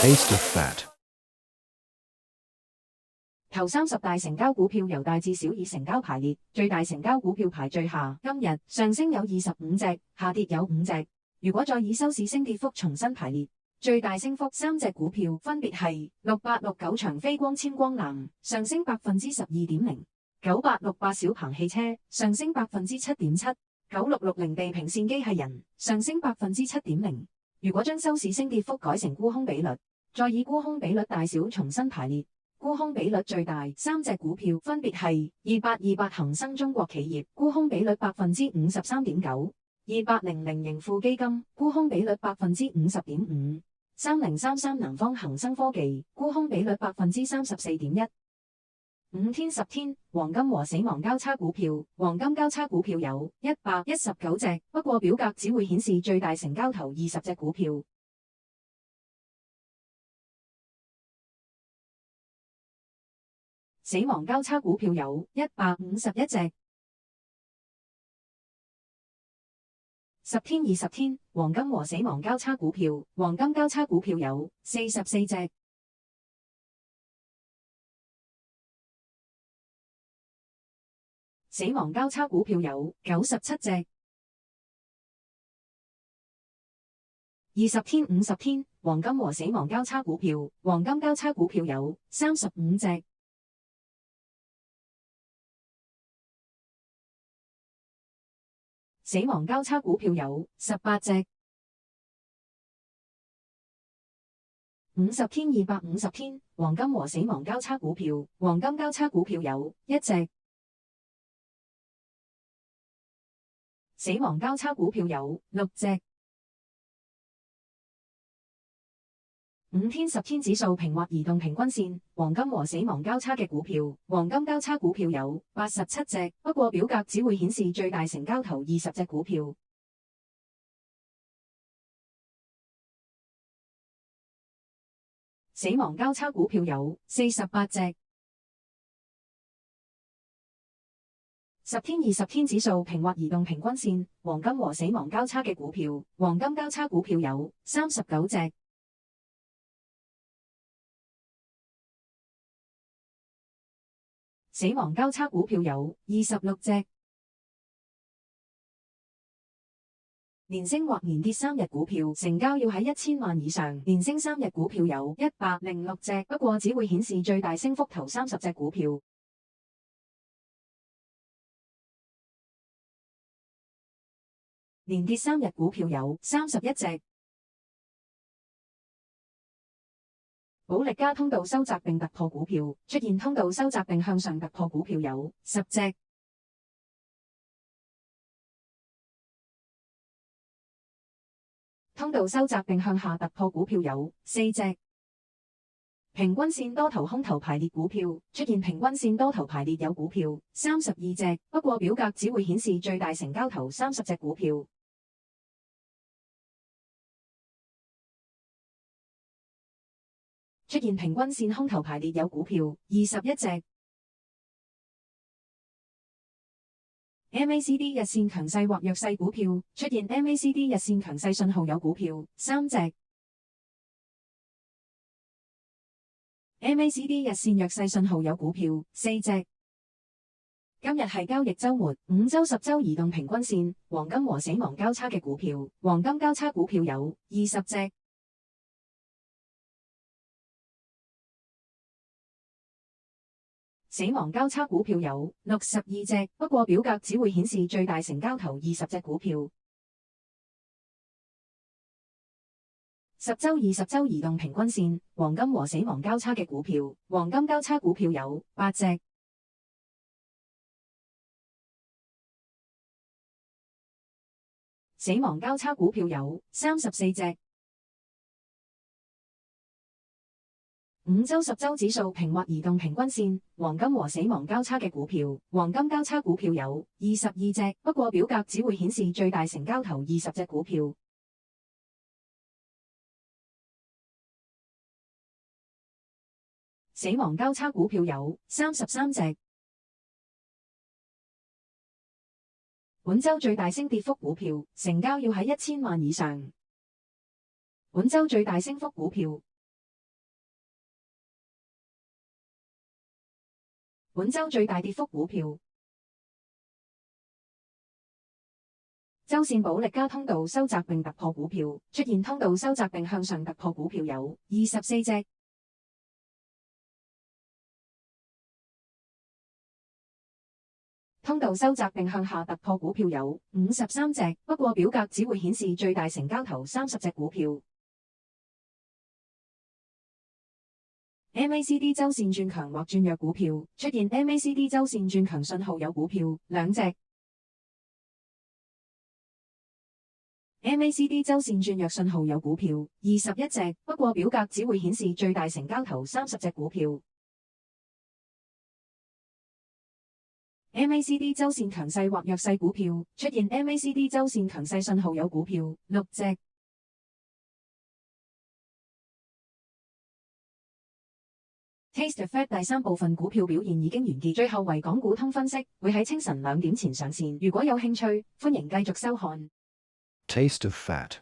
Taste of fat. 頭30大成交股票由大至小以成交排列，最大成交股票排最下。今日上升有25隻，下跌有5隻。如果再以收市升跌幅重新排列，最大升幅3隻股票分別係6869長飛光纖光纜上升12.0%。9868小鵬汽車上升7.7%。9660地平線機械人上升7.0%。如果將收市升跌幅改成沽空比率，再以沽空比率大小重新排列，沽空比率最大3隻股票分別係2828恒生中國企業，沽空比率53.9%；2800盈富基金，沽空比率50.5%；3033南方恒生科技，沽空比率34.1%。5天10天黃金和死亡交叉股票，黃金交叉股票有119隻，不過表格只會顯示最大成交頭20隻股票。死亡交叉股票有151隻。10天20天黃金和死亡交叉股票，黃金交叉股票有44隻。死亡交叉股票有97隻。20天50天黃金和死亡交叉股票，黃金交叉股票有35隻。死亡交叉股票有18隻。50天250天黃金和死亡交叉股票，黃金交叉股票有1隻。死亡交叉股票有6隻。5天10天指數平或移動平均線，黃金和死亡交叉嘅股票，黃金交叉股票有87隻，不過表格只會顯示最大成交頭20隻股票。死亡交叉股票有48隻。10天20天指數平或移動平均線，黃金和死亡交叉嘅股票，黃金交叉股票有39隻。死亡交叉股票有26隻。連升或連跌3日股票成交要喺1000萬以上，連升3日股票有106隻，不過只會顯示最大升幅頭30隻股票。連跌3日股票有31隻。保力加通道收窄並突破股票，出現通道收窄並向上突破股票有10隻。通道收窄並向下突破股票有4隻。平均線多頭空頭排列股票，出現平均線多頭排列有股票32隻，不過表格只會顯示最大成交頭30隻股票。出現平均線空頭排列有股票21隻。MACD 日線強勢或弱勢股票，出現 MACD 日線強勢信號有股票3隻。MACD 日線弱勢信號有股票4隻。今日係交易週末，5周10周移動平均線，黃金和死亡交叉嘅股票，黃金交叉股票有20隻。死亡交叉股票有62隻，不過表格只會顯示最大成交頭20隻股票。10周20周移動平均線，黃金和死亡交叉嘅股票，黃金交叉股票有8隻。死亡交叉股票有34隻。5周10周指數平或移動平均線，黃金和死亡交叉嘅股票，黃金交叉股票有22隻，不過表格只會顯示最大成交頭20隻股票。死亡交叉股票有33隻。本周最大升跌幅股票，成交要喺1000萬以上。本周最大升幅股票。本周最大跌幅股票。周線保力加通道收窄並突破股票，出現通道收窄並向上突破股票有24隻。通道收窄並向下突破股票有53隻，不過表格只會顯示最大成交頭30隻股票。MACD 周線轉強或轉弱股票，出現 MACD 周線轉強信號有股票2隻。MACD 周線轉弱信號有股票21隻，不過表格只會顯示最大成交頭30隻股票。MACD 周線強勢或弱勢股票，出現 MACD 周線強勢信號有股票6隻。Taste the Fed 第3部分股票表現已經完結，最後為港股通分析，會喺清晨2點前上線。如果有興趣，歡迎繼續收看。Taste of Fat